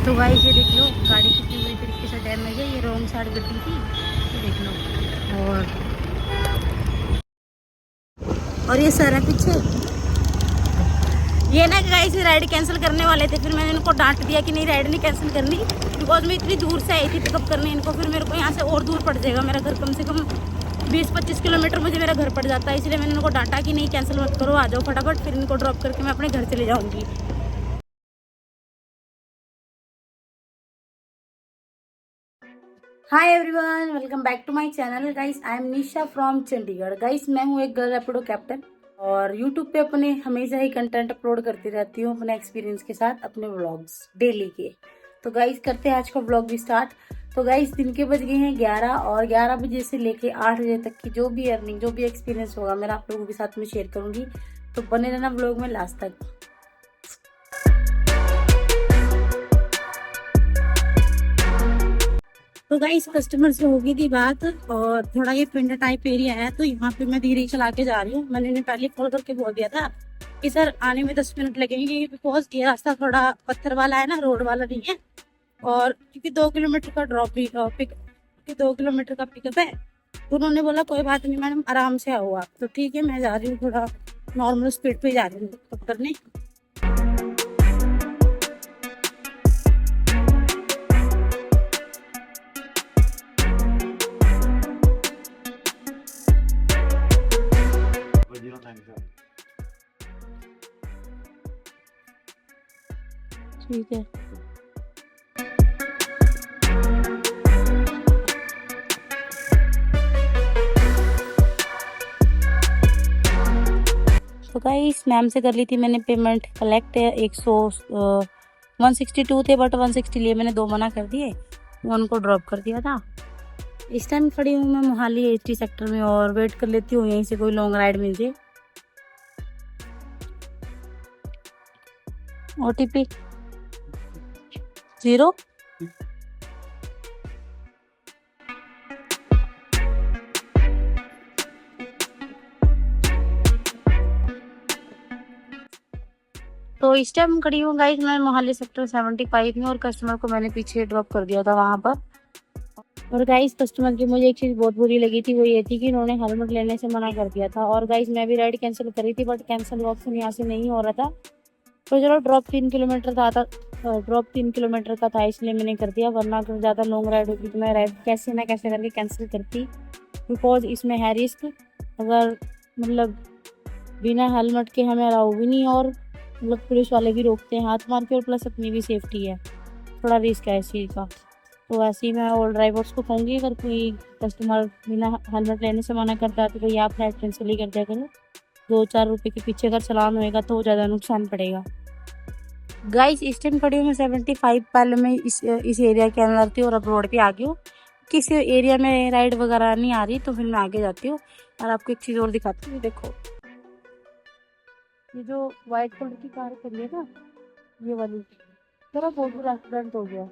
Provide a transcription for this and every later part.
तो गाइस ये देख लो गाड़ी कितनी बुरी तरीके से डैमेज है। ये रॉन्ग साइड गड्डी थी, ये देख लो। और ये सर है पीछे। ये ना गाइस राइड कैंसिल करने वाले थे, फिर मैंने इनको डांट दिया कि नहीं राइड नहीं कैंसिल करनी, बिकॉज मैं इतनी दूर से आई थी पिकअप करने इनको। फिर मेरे को यहाँ से और दूर पड़ जाएगा, मेरा घर कम से कम 20-25 किलोमीटर मुझे मेरा घर पड़ जाता है। इसलिए मैंने इनको डांटा कि नहीं कैंसिल मत करो, आ जाओ फटाफट। फिर इनको ड्रॉप करके मैं अपने घर चले जाऊँगी। Hi everyone, welcome back to my channel guys. I am Nisha from Chandigarh. Guys मैं हूँ एक गर्ल रैपिडो कैप्टन और यूट्यूब पे अपने हमेशा ही कंटेंट अपलोड करती रहती हूँ अपने एक्सपीरियंस के साथ, अपने व्लॉग्स डेली के। तो गाइस करते हैं आज का व्लॉग भी स्टार्ट। तो गाइस दिन के बज गए हैं 11 और 11 बजे से लेके 8 बजे तक की जो भी अर्निंग, जो भी एक्सपीरियंस होगा मेरा आप लोगों के साथ में शेयर करूंगी। तो बने रहना व्लॉग में लास्ट तक। तो गाइस कस्टमर से हो गई थी बात और थोड़ा ये पिंड टाइप एरिया है, तो यहाँ पे मैं धीरे चला के जा रही हूँ। मैंने इन्हें पहले कॉल करके बोल दिया था कि सर आने में 10 मिनट लगेंगे, बिकॉज ये रास्ता थोड़ा पत्थर वाला है ना, रोड वाला नहीं है। और क्योंकि 2 किलोमीटर का क्योंकि 2 किलोमीटर का पिकअप है, तो उन्होंने बोला कोई बात नहीं मैडम, आराम से आओ आप। तो ठीक है, मैं जा रही हूँ, थोड़ा नॉर्मल स्पीड पे जा रही हूँ पिकअप करने। ठीक है। तो गाइस मैम से कर ली थी मैंने पेमेंट कलेक्ट। 162 थे, बट 160 लिए मैंने, 2 मना कर दिए, उनको ड्रॉप कर दिया था। इस टाइम खड़ी हूँ मैं मोहाली 80 सेक्टर में और वेट कर लेती हूँ यहीं से कोई लॉन्ग राइड मिल जाए। OTP 0। तो इस टाइम खड़ी हूँ गाइस मैं मोहाली सेक्टर 75 में और कस्टमर को मैंने पीछे ड्रॉप कर दिया था वहाँ पर। और गाइस कस्टमर की मुझे एक चीज़ बहुत बुरी लगी थी, वो ये थी कि इन्होंने हेलमेट लेने से मना कर दिया था। और गाइस मैं भी राइड कैंसिल करी थी, बट कैंसिल ऑप्शन यहाँ से नहीं हो रहा था। तो चलो ड्रॉप 3 किलोमीटर का था इसलिए मैंने कर दिया, वरना अगर ज़्यादा लॉन्ग राइड होती तो मैं राइड कैसे ना कैसे करके कैंसिल करती, बिकॉज इसमें है रिस्क। अगर मतलब बिना हेलमेट के हमें अलाउ भी नहीं, और मतलब पुलिस वाले भी रोकते हैं हाथ मार के, और प्लस अपनी भी सेफ्टी है, थोड़ा रिस्क है इस चीज़ का। तो ऐसे ही मैं ऑल ड्राइवर्स को कहूँगी, अगर कोई कस्टमर बिना हेलमेट लेने से मना करता है तो कोई आप राइड कैंसिल ही कर दिया करो। 2-4 रुपये के पीछे अगर चलान होएगा तो ज़्यादा नुकसान पड़ेगा। गाइस इस टाइम खड़ी हूँ मैं 75। पहले मैं इस एरिया के अंदर थी और अब रोड पे आ गई हूँ। किस एरिया में राइड वगैरह नहीं आ रही तो फिर मैं आगे जाती हूँ और आपको एक चीज़ और दिखाती हूँ। देखो ये जो व्हाइट कलर की कार खड़ी है ना, ये वाली, थोड़ा बहुत बुरा एक्सीडेंट हो गया।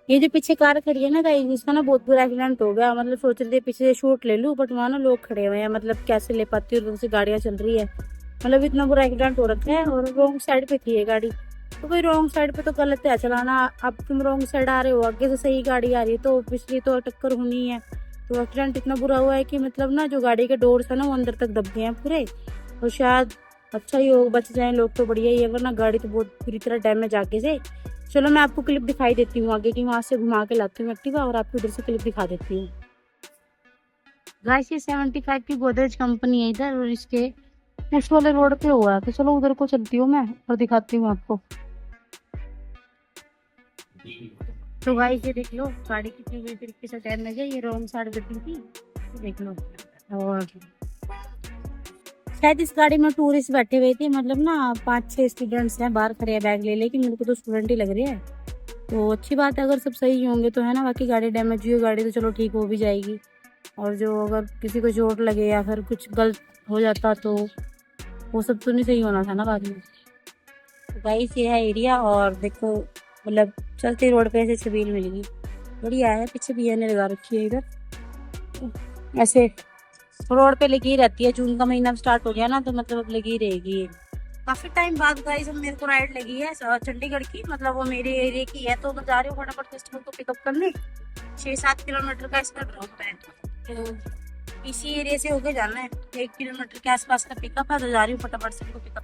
ये जो पीछे कार खड़ी है ना गाइस, इसका ना बहुत बुरा एक्सीडेंट हो गया। मतलब सोच रहे थे पीछे से शूट ले लूँ, बट वहाँ ना लोग खड़े हुए हैं, मतलब कैसे ले पाती हूँ, दूसरी गाड़ियाँ चल रही है। मतलब इतना बुरा एक्सीडेंट हो रखा है और रॉन्ग साइड पे थी ये गाड़ी। तो भाई रॉन्ग साइड पे तो गलत है चलाना। अब तुम रॉन्ग साइड आ रहे हो, आगे से सही गाड़ी आ रही है, तो पिछली तो टक्कर होनी है। तो एक्सीडेंट इतना बुरा हुआ है कि मतलब ना जो गाड़ी के डोर्स है ना वो अंदर तक दब गए हैं पूरे। और शायद अच्छा ही हो, बच जाए लोग तो बढ़िया ही है, वरना गाड़ी तो बहुत बुरी तरह डैमेज आगे से। चलो मैं आपको क्लिप दिखाई देती हूँ आगे की, वहाँ से घुमा के लाती हूँ एक्टिवा और आपको इधर से क्लिप दिखा देती हूँ। गाइस ये 75 की गोदरेज कंपनी है इधर, और इसके उस वाले रोड पे हुआ है। तो चलो उधर को चलती हूँ मैं और दिखाती हूँ आपको। तो गाइस ये देख लो गाड़ी कितनी बुरी तरीके से डैमेज है। ये रॉन्ग साइड गड्डी थी, देख लो। और शायद इस गाड़ी में टूरिस्ट बैठे हुए थे, मतलब ना 5-6 स्टूडेंट्स हैं बाहर खड़े हैं बैग ले लेकिन मेरे को तो स्टूडेंट ही लग रहे हैं। तो अच्छी बात है, अगर सब सही होंगे तो है ना। बाकी गाड़ी डैमेज हुई है, गाड़ी तो चलो ठीक हो भी जाएगी। और जो अगर किसी को चोट लगे या फिर कुछ गलत हो जाता तो वो सब तो नहीं सही होना था ना बाद में। तो गाइस ये है एरिया, और देखो मतलब चलते रोड पे ऐसे छबील मिल गई, बढ़िया है। पीछे भी ने लगा रखी है इधर, ऐसे रोड पे लगी रहती है। जून का महीना स्टार्ट हो गया ना, तो मतलब अब लगी रहेगी। काफी टाइम बाद गाइस अब मेरे को राइड लगी है चंडीगढ़ की, मतलब वो मेरे एरिया की है, तो मैं जा रही हूँ फटाफट कस्टमर को पिकअप करने। 6-7 किलोमीटर का इसका ड्रॉप है, तो इसी एरिया से होके जाना है। 1 किलोमीटर के आसपास का पिकअप है, तो जा रही हूँ फटाफट से इनको पिकअप।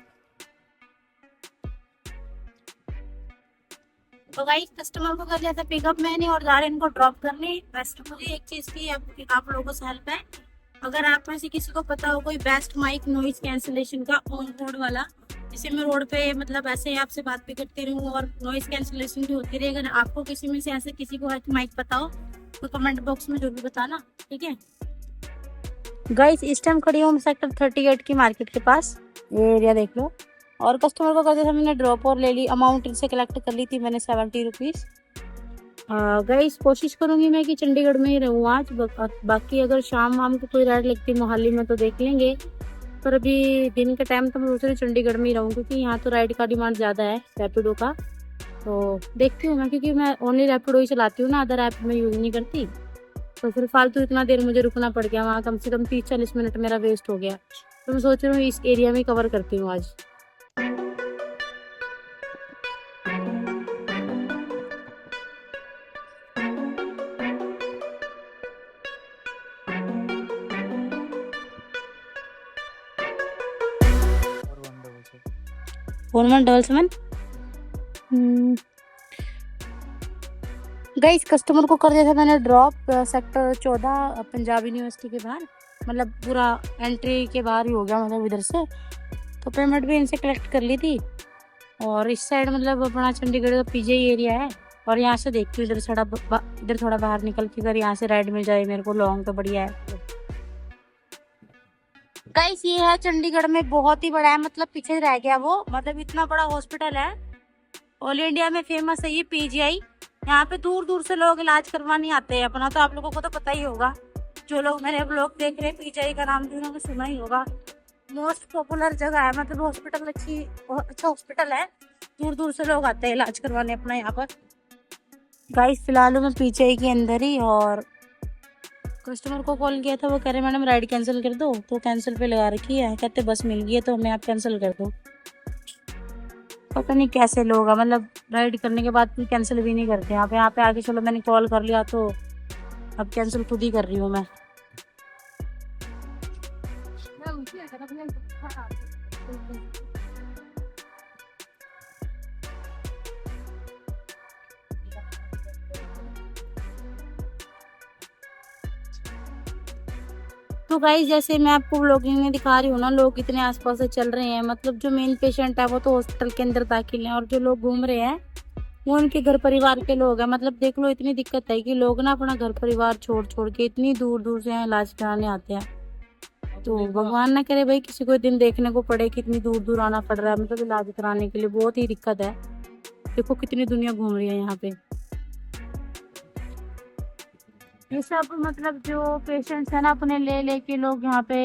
तो गाइस कस्टमर को कर लिया था पिकअप मैंने और जा रहे हैं इनको ड्रॉप करने। वैसे मुझे एक चीज की आप लोगों से हेल्प है, अगर आप में से किसी को पता हो कोई बेस्ट माइक नॉइज कैंसिलेशन का ऑन रोड वाला, जिसे मैं रोड पे मतलब ऐसे ही आपसे बात भी करती रहूँ और नॉइज कैंसिलेशन भी होती रहे, अगर आपको किसी में से ऐसे किसी को माइक पता हो तो कमेंट बॉक्स में जरूर बताना, ठीक है। गाइस इस टाइम खड़ी हूँ सेक्टर 38 की मार्केट के पास, ये एरिया देख लो। और कस्टमर को करते समय मैंने ड्रॉप और ले ली, अमाउंट इनसे कलेक्ट कर ली थी मैंने 70 रुपीज़। गाइस कोशिश करूंगी मैं कि चंडीगढ़ में ही रहूँ आज, बाकी अगर शाम वाम को कोई राइड लगती है मोहाली में तो देख लेंगे, पर अभी दिन के टाइम तो मैं सोच रही चंडीगढ़ में ही रहूँ, क्योंकि यहाँ तो राइड का डिमांड ज़्यादा है रैपिडो का। तो देखती हूँ मैं, क्योंकि मैं ओनली रैपिडो ही चलाती हूँ ना, अदर ऐप में यूज़ नहीं करती, तो फिर फालतू इतना देर मुझे रुकना पड़ गया वहाँ, कम से कम 30-40 मिनट मेरा वेस्ट हो गया। तो मैं सोच रही हूँ इस एरिया में कवर करती हूँ आज। फोन 177। गाइस कस्टमर को कर दिया था मैंने ड्रॉप सेक्टर 14 पंजाब यूनिवर्सिटी के बाहर, मतलब पूरा एंट्री के बाहर ही हो गया, मतलब इधर से। तो पेमेंट भी इनसे कलेक्ट कर ली थी। और इस साइड मतलब अपना चंडीगढ़ का पीजे एरिया है, और यहाँ से देखती हूँ इधर थोड़ा बाहर निकल के, अगर यहाँ से राइड मिल जाए मेरे को लॉन्ग तो बढ़िया है। गाइस ये है चंडीगढ़ में बहुत ही बड़ा है, मतलब पीछे रह गया वो, मतलब इतना बड़ा हॉस्पिटल है, ऑल इंडिया में फेमस है ये पीजीआई। यहाँ पे दूर दूर से लोग इलाज करवाने आते हैं अपना, तो आप लोगों को तो पता ही होगा, जो लोग मेरे ब्लॉग देख रहे हैं पीजीआई का नाम भी उन्होंने सुना ही होगा। मोस्ट पॉपुलर जगह है, मतलब हॉस्पिटल अच्छा हॉस्पिटल है, दूर दूर से लोग आते हैं इलाज करवाने अपना यहाँ पर। गाइस फिलहाल मैं पीजीआई के अंदर ही, और कस्टमर को कॉल किया था, वो कह रहे मैडम राइड कैंसिल कर दो, तो कैंसिल पे लगा रखी है, कहते बस मिल गई है तो हमें आप कैंसिल कर दो। पता नहीं कैसे लोग हैं, मतलब राइड करने के बाद भी कैंसिल भी नहीं करते यहाँ पे आके। चलो मैंने कॉल कर लिया तो अब कैंसिल खुद ही कर रही हूँ मैं। तो गाइस जैसे मैं आपको व्लॉगिंग में दिखा रही हूँ ना, लोग कितने आसपास से चल रहे हैं, मतलब जो मेन पेशेंट है वो तो हॉस्पिटल के अंदर दाखिल है, और जो लोग घूम रहे हैं वो उनके घर परिवार के लोग हैं। मतलब देख लो इतनी दिक्कत है कि लोग ना अपना घर परिवार छोड़ छोड़ के इतनी दूर दूर से इलाज कराने आते हैं। तो भगवान ना करे भाई किसी को दिन देखने को पड़े, कितनी दूर दूर आना पड़ रहा है मतलब इलाज कराने के लिए, बहुत ही दिक्कत है। देखो कितनी दुनिया घूम रही है यहाँ पे। ये सब मतलब जो पेशेंट्स है ना अपने ले लेके लोग यहाँ पे,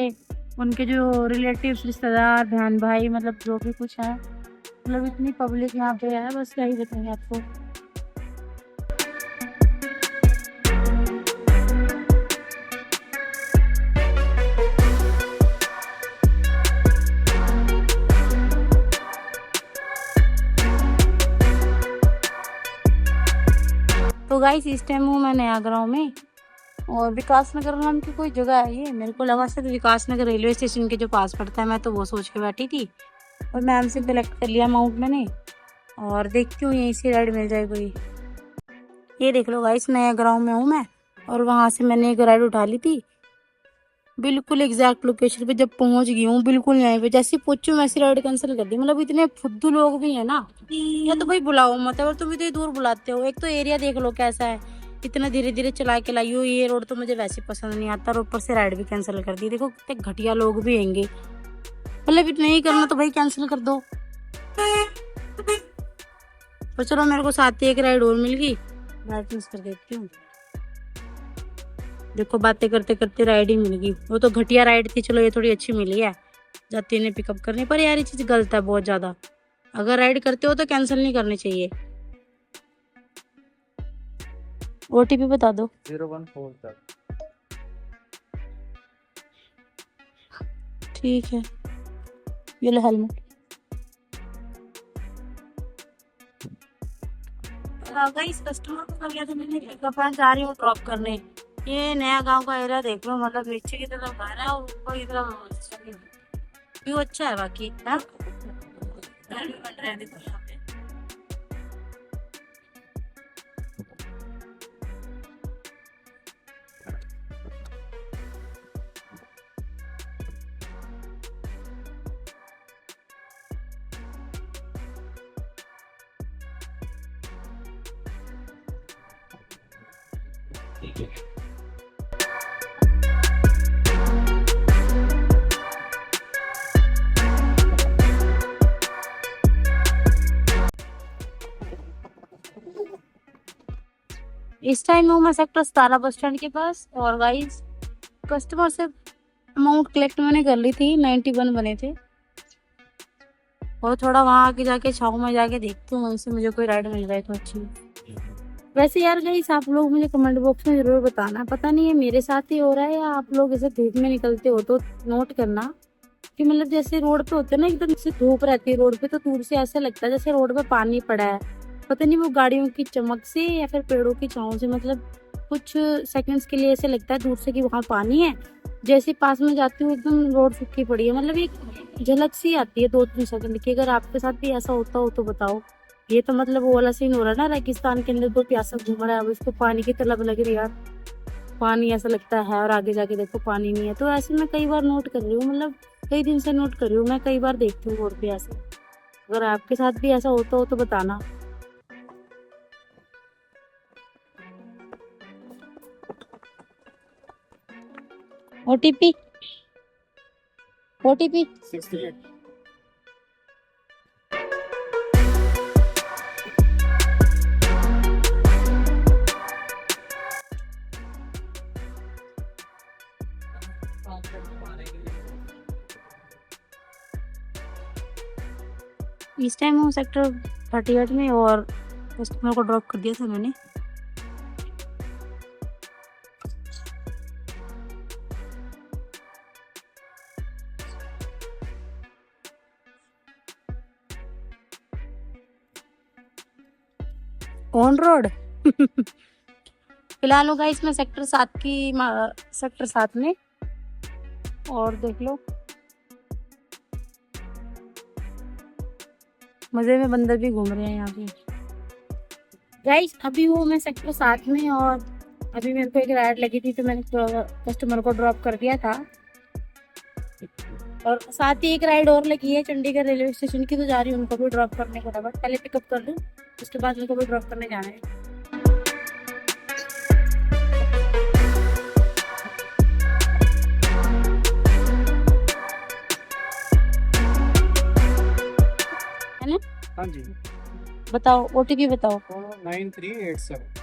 उनके जो रिलेटिव्स रिश्तेदार बहन भाई मतलब जो भी कुछ है, मतलब इतनी पब्लिक यहाँ पे है, बस क्या ही बताएंगे आपको। तो गाइस इस टाइम हूँ मैं नया गाँव में, और विकास नगर नाम की कोई जगह है ये, मेरे को लगा सिर्फ विकास नगर रेलवे स्टेशन के जो पास पड़ता है, मैं तो वो सोच के बैठी थी। और मैम से कलेक्ट कर लिया अमाउंट मैंने, और देखती हूँ यहीं से राइड मिल जाए कोई। ये देख लो गाइस नया ग्राउंड में हूँ मैं, और वहाँ से मैंने एक राइड उठा ली थी, बिल्कुल एग्जैक्ट लोकेशन पे जब पहुँच गई हूँ, बिल्कुल यहीं पे जैसे पहुंची वैसे राइड कैंसिल कर दी। मतलब इतने फुद्दू लोग भी है ना, या तो भाई बुलाओ मत, और तुम इतनी दूर बुलाते हो। एक तो एरिया देख लो कैसा है, इतना धीरे धीरे चला के लाई हो, ये रोड तो मुझे वैसे पसंद नहीं आता, और ऊपर से राइड भी कैंसिल कर दी। देखो कितने घटिया लोग भी होंगे, मतलब इतना ही करना तो भाई कैंसिल कर दो। तो चलो मेरे को साथ ही एक राइड और मिल गई, राइड मिस कर देती हूँ। देखो बातें करते करते राइड ही मिल गई, वो तो घटिया राइड थी, चलो ये थोड़ी अच्छी मिली है जाती ने पिकअप करने। पर यार ये चीज गलत है बहुत ज्यादा, अगर राइड करते हो तो कैंसिल नहीं करनी चाहिए। ओटीपी बता दो। 014 ठीक है, ये लो हेलमेट। गाइस कस्टमर को कर लिया था मैंने पिकअप एंड जा रही हूँ ड्रॉप करने। ये नया गांव का एरिया देख लो, मतलब नीचे की तरफ घर है और ऊपर की तरफ व्यू अच्छा है। बाकी घर भी बन रहे हैं देखो यहाँ पे। इस टाइम हूँ मैं सेक्टर 17 बस स्टैंड के पास। और गाइस कस्टमर से अमाउंट कलेक्ट मैंने कर ली थी, 91 बने थे। और थोड़ा वहाँ आके जाके छाव में जाके देखती हूँ, वहीं से मुझे कोई राइड मिल जाए तो अच्छी। वैसे यार गाइस आप लोग मुझे कमेंट बॉक्स में जरूर बताना, पता नहीं है मेरे साथ ही हो रहा है या आप लोग ऐसे धूप में निकलते हो तो नोट करना कि मतलब जैसे रोड पे होते हैं ना एकदम से धूप रहती है रोड पे, तो दूर से ऐसा लगता है जैसे रोड पे पानी पड़ा है। पता नहीं वो गाड़ियों की चमक से या फिर पेड़ों की छांव से, मतलब कुछ सेकंड्स के लिए ऐसे लगता है दूर से कि वहाँ पानी है। जैसे पास में जाती हूँ एकदम रोड सूखी पड़ी है, मतलब एक झलक सी आती है 2-3 सेकंड की। अगर आपके साथ भी ऐसा होता हो तो बताओ। ये तो मतलब वो वाला सीन हो रहा है ना, रेगिस्तान के अंदर दो प्यासा घूम रहा है, अब इसको पानी की तलब लग रही है यार। पानी ऐसा लगता है और आगे जाके देखो पानी नहीं है। तो ऐसे मैं कई बार नोट कर रही हूँ, मतलब कई दिन से नोट कर रही हूँ मैं, कई बार देखती हूँ रोड पे ऐसे। अगर आपके साथ भी ऐसा होता हो तो बताना। OTP OTP 68। इस टाइम हूँ सेक्टर 38 में और कस्टमर को ड्रॉप कर दिया था मैंने। ऑन रोड फिलहाल होगा इसमें सेक्टर 7 में। और देख लो मजे में बंदर भी घूम रहे हैं यहाँ पे। गाइस अभी हूँ मैं सेक्टर 7 में और अभी मेरे को एक राइड लगी थी तो मैंने कस्टमर को ड्रॉप कर दिया था। और साथ ही एक राइड और लगी है चंडीगढ़ रेलवे स्टेशन की, तो जा रही हूँ उनको भी ड्रॉप करने को। पहले पिकअप कर लूँ उसके बाद उनको भी ड्रॉप करने जाना है। है ना? हाँ जी बताओ ओटीपी बताओ। 9387।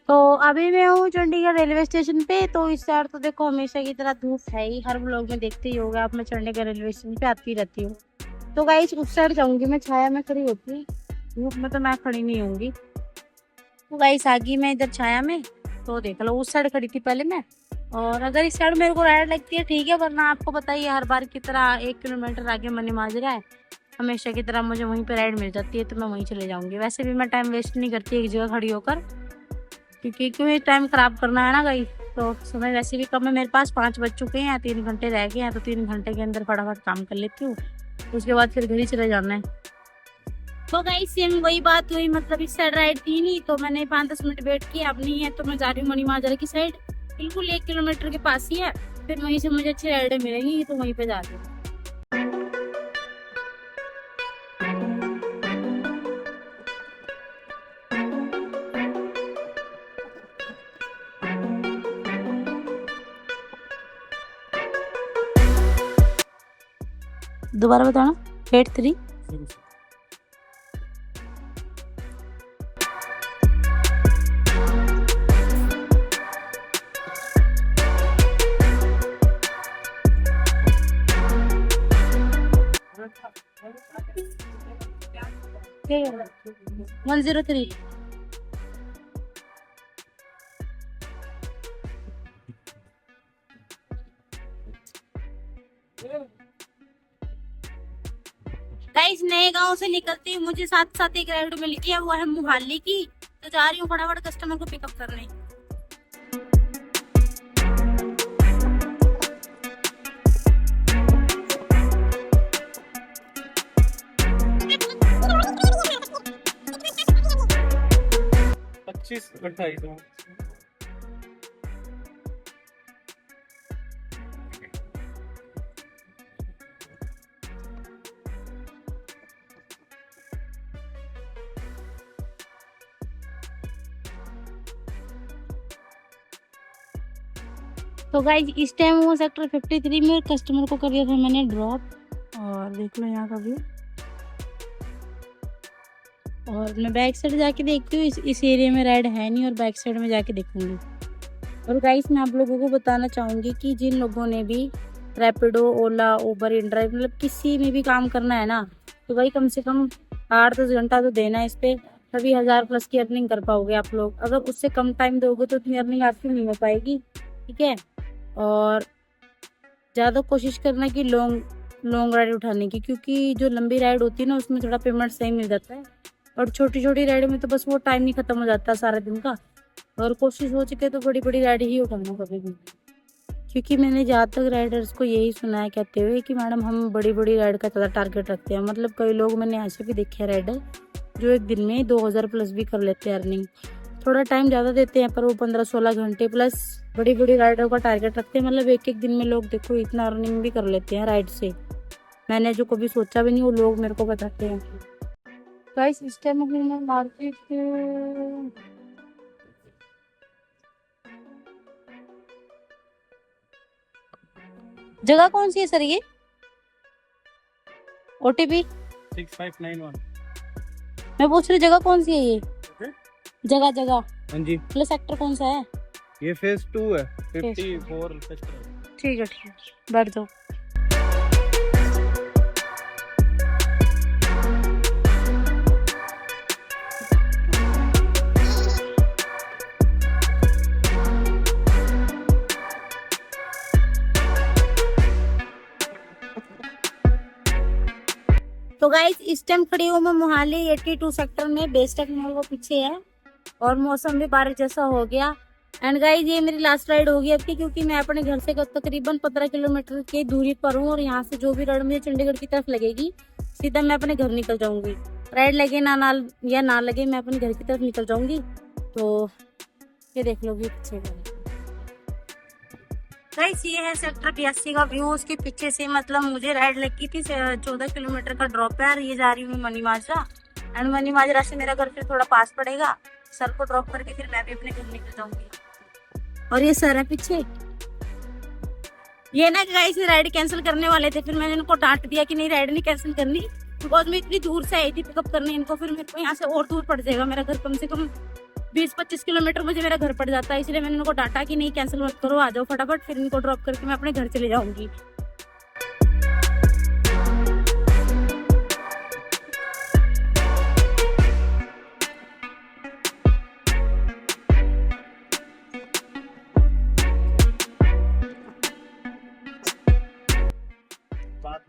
तो अभी मैं हूँ चंडीगढ़ रेलवे स्टेशन पे। तो इस साइड तो देखो हमेशा की तरह धूप है ही, हर व्लॉग में देखते ही होगा आप, मैं चंडीगढ़ रेलवे स्टेशन पे आती रहती हूँ। तो गाइस उस साइड जाऊंगी मैं, छाया में खड़ी होती, धूप में तो मैं खड़ी नहीं होंगी। तो गाइस आ गई मैं इधर छाया में, तो देख लो उस साइड खड़ी थी पहले मैं। और अगर इस साइड मेरे को राइड लगती है ठीक है, वरना आपको बताइए हर बार की तरह 1 किलोमीटर आगे मनी माजरा है, हमेशा की तरह मुझे वहीं पे राइड मिल जाती है तो मैं वहीं चले जाऊंगी। वैसे भी मैं टाइम वेस्ट नहीं करती एक जगह खड़ी होकर, क्योंकि क्यों टाइम खराब करना है ना गाइस। तो समय वैसे भी कम है मेरे पास, 5 बज चुके हैं, 3 घंटे रह गए हैं, तो 3 घंटे के अंदर फटाफट काम कर लेती हूँ, उसके बाद फिर घर ही चले जाना है। तो गाइस सेम वही बात हुई, मतलब इस साइड राइड थी नहीं तो मैंने 5-10 मिनट वेट किया, अब नहीं है तो मैं जा रही हूँ मनी माजरा की साइड, बिल्कुल 1 किलोमीटर के पास ही है, फिर वहीं से मुझे अच्छी राइडें मिलेंगी तो वहीं पे जा रही हूँ। दोबारा बताना 83। के 103। गाइस नए गांव से निकलते ही मुझे साथ साथ एक राइड मिल गया, वो है मोहाली की। तो जा रही हूँ फटाफट कस्टमर को पिकअप करने। पच्चीस 28। तो गाइज इस टाइम वो सेक्टर 53 में कस्टमर को कर दिया था मैंने ड्रॉप, और देख लो यहाँ का व्यू। और मैं बैक साइड जाके देखती हूँ, इस एरिया में राइड है नहीं, और बैक साइड में जाके देखूंगी। और गाइस मैं आप लोगों को बताना चाहूँगी कि जिन लोगों ने भी रैपिडो, ओला, उबर, इनड्राइव मतलब किसी में भी काम करना है ना, तो भाई कम से कम 8-10 घंटा तो देना है इस पर, तभी 1000+ की अर्निंग कर पाओगे आप लोग। अगर उससे कम टाइम दोगे तो इतनी अर्निंग आपकी नहीं हो पाएगी, ठीक है। और ज़्यादा कोशिश करना कि लॉन्ग राइड उठाने की, क्योंकि जो लंबी राइड होती है ना उसमें थोड़ा पेमेंट सही मिल जाता है, और छोटी छोटी राइड में तो बस वो टाइम ही खत्म हो जाता है सारा दिन का। और कोशिश हो सके तो बड़ी बड़ी राइड ही उठाना कभी भी, क्योंकि मैंने ज़्यादा तक राइडर्स को यही सुना है कहते हुए कि मैडम हम बड़ी बड़ी राइड का ज़्यादा टारगेट रखते हैं। मतलब कई लोग मैंने ऐसे भी देखे हैं राइडर जो एक दिन में 2000+ भी कर लेते हैं अर्निंग। थोड़ा टाइम ज़्यादा देते हैं पर वो 15-16 घंटे प्लस बड़ी बड़ी राइडर का टारगेट रखते हैं। मतलब एक दिन में लोग देखो इतना अर्निंग भी कर लेते हैं राइड से। मैंने जो कभी सोचा भी नहीं वो लोग मेरे को बताते हैं। गाइस इस टाइम मैं मार्केट जगह कौन सी है सर ये? OTP 6591। मैं पूछ रही जगह कौन सी है ये? जगह हाँ जी, प्लस सेक्टर कौन सा है? ये फेज 2 है, 54 सेक्टर। ठीक है बैठ जाओ। तो गाइस इस टाइम खड़ी हूँ मैं मोहाली 82 सेक्टर में, बेस्टेक मॉल वो पीछे है, और मौसम भी बारिश जैसा हो गया। एंड गाइस ये मेरी लास्ट राइड होगी अब की, क्योंकि मैं अपने घर से तकरीबन 15 किलोमीटर की दूरी पर हूँ, और यहाँ से जो भी राइड मुझे चंडीगढ़ की तरफ लगेगी सीधा मैं अपने घर निकल जाऊंगी। राइड लगे ना लगे मैं अपने घर की तरफ निकल जाऊंगी। तो ये देख लो पीछे गाइस ये है सेक्टर 82 का व्यू। उसके पीछे से मतलब मुझे राइड लगी थी 14 किलोमीटर का ड्रॉप है, और ये जा रही हूँ मनी माजरा। एंड मनी माजरा से मेरा घर फिर थोड़ा पास पड़ेगा, सर को ड्रॉप करके फिर मैं भी अपने घर निकल जाऊंगी। और ये सर है पीछे, ये ना गाइस राइड कैंसिल करने वाले थे, फिर मैंने इनको डांट दिया कि नहीं राइड नहीं कैंसिल करनी, बिकॉज मैं इतनी दूर से आई थी पिकअप करने इनको, फिर मेरे को यहाँ से और दूर पड़ जाएगा। मेरा घर कम से कम 20-25 किलोमीटर मुझे मेरा घर पड़ जाता है, इसलिए मैंने उनको डांटा कि नहीं कैंसिल मत करो, आ जाओ फटाफट, फिर इनको ड्रॉप करके मैं अपने घर चले जाऊंगी।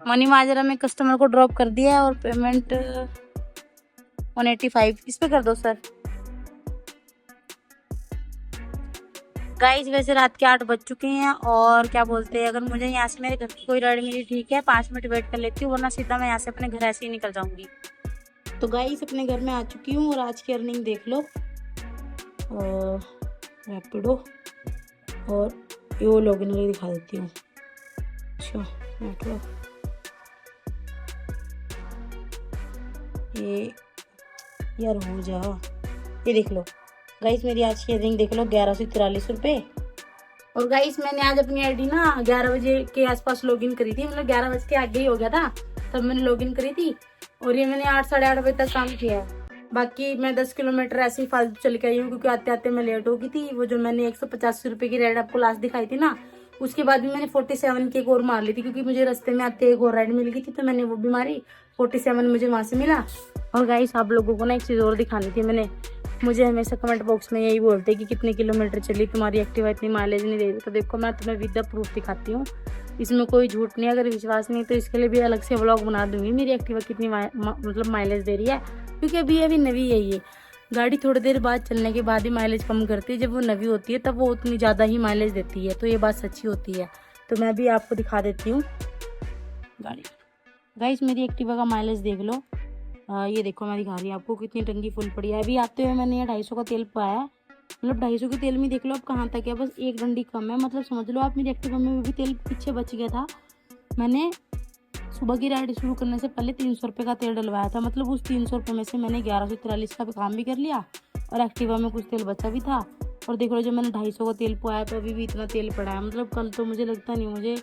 मनी माजरा में कस्टमर को ड्रॉप कर दिया, और पेमेंट 185 इस पे कर दो सर। गाइस वैसे रात के 8 बज चुके हैं, और क्या बोलते हैं, अगर मुझे यहाँ से मेरे घर की कोई राइड मिली ठीक है 5 मिनट वेट कर लेती हूँ, वरना सीधा मैं यहाँ से अपने घर ऐसे ही निकल जाऊंगी। तो गाइस अपने घर में आ चुकी हूँ, और आज की अर्निंग देख लो। रैपिडो और यो लॉगिन करके दिखा देती हूँ। अच्छा नेटवर्क ये यार हो जा, ये देख लो गाइस मेरी आज की अर्निंग देख लो 1143 रुपये। और गाइस मैंने आज अपनी आईडी ना 11 बजे के आसपास लॉगिन करी थी, मतलब 11 बजे के आगे ही हो गया था तब मैंने लॉगिन करी थी, और ये मैंने 8-8:30 बजे तक काम किया है। बाकी मैं 10 किलोमीटर ऐसे ही फालतू चल के आई हूँ, क्योंकि आते आते मैं लेट हो गई थी। वो जो मैंने 185 रुपये की राइड आपको लास्ट दिखाई थी ना, उसके बाद भी मैंने 47 की एक और मार ली थी, क्योंकि मुझे रास्ते में आते एक और राइड मिल गई थी, तो मैंने वो भी मारी। 47 मुझे वहां से मिला। और गाइस आप लोगों को ना एक चीज़ और दिखानी थी मैंने। मुझे हमेशा कमेंट बॉक्स में यही बोलते हैं कि कितने किलोमीटर चली तुम्हारी एक्टिवा, इतनी माइलेज नहीं दे रही। तो देखो मैं तुम्हें विद द प्रूफ दिखाती हूँ, इसमें कोई झूठ नहीं। अगर विश्वास नहीं तो इसके लिए भी अलग से व्लॉग बना दूंगी मेरी एक्टिवा कितनी मतलब माइलेज दे रही है, क्योंकि अभी नवी है ये गाड़ी। थोड़ी देर बाद चलने के बाद ही माइलेज कम करती है, जब वो नवी होती है तब वो उतनी ज़्यादा ही माइलेज देती है। तो ये बात सच्ची होती है। तो मैं भी आपको दिखा देती हूँ गाड़ी। गाइस मेरी एक्टिवा का माइलेज देख लो। ये देखो मैं दिखा रही हूँ आपको कितनी टंकी फुल पड़ी है। अभी आते हुए मैंने ये 250 का तेल पाया है, मतलब 250 के तेल में देख लो अब कहाँ तक है, बस एक डंडी कम है। मतलब समझ लो आप मेरी एक्टिवा में भी तेल पीछे बच गया था। मैंने सुबह की राइड शुरू करने से पहले 300 रुपये का तेल डलवाया था, मतलब उस 300 रुपये में से मैंने 1143 का काम भी कर लिया और एक्टिवा में कुछ तेल बचा भी था। और देख लो जब मैंने 250 का तेल पाया तो अभी भी इतना तेल पड़ा है। मतलब कल तो मुझे लगता नहीं मुझे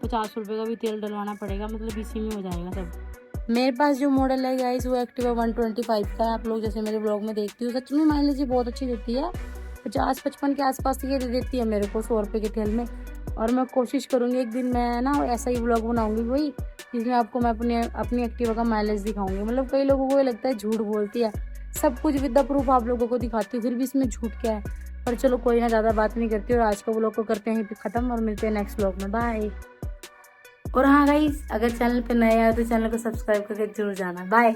50 रुपये का भी तेल डलवाना पड़ेगा, मतलब इसी में हो जाएगा सब। मेरे पास जो मॉडल है गाइस वो एक्टिवा 125 का है। आप लोग जैसे मेरे ब्लॉग में देखती हो, सच में माइलेज ये बहुत अच्छी देती है। 50-55 के आसपास ये दे देती है मेरे को 100 रुपये के तेल में। और मैं कोशिश करूँगी एक दिन मैं ना ऐसा ही ब्लॉग बनाऊँगी वही, जिसमें आपको मैं अपनी एक्टिवा का माइलेज दिखाऊँगी। मतलब कई लोगों को ये लगता है झूठ बोलती है, सब कुछ विद द प्रूफ आप लोगों को दिखाती हूँ, फिर भी इसमें झूठ क्या है। पर चलो कोई ना, ज़्यादा बात नहीं करती और आज का ब्लॉग को करते हैं यहीं पे ख़त्म और मिलते हैं नेक्स्ट ब्लॉग में। बाय। और हाँ गाइस, अगर चैनल पे नए आए तो चैनल को सब्सक्राइब करके जरूर जाना। बाय।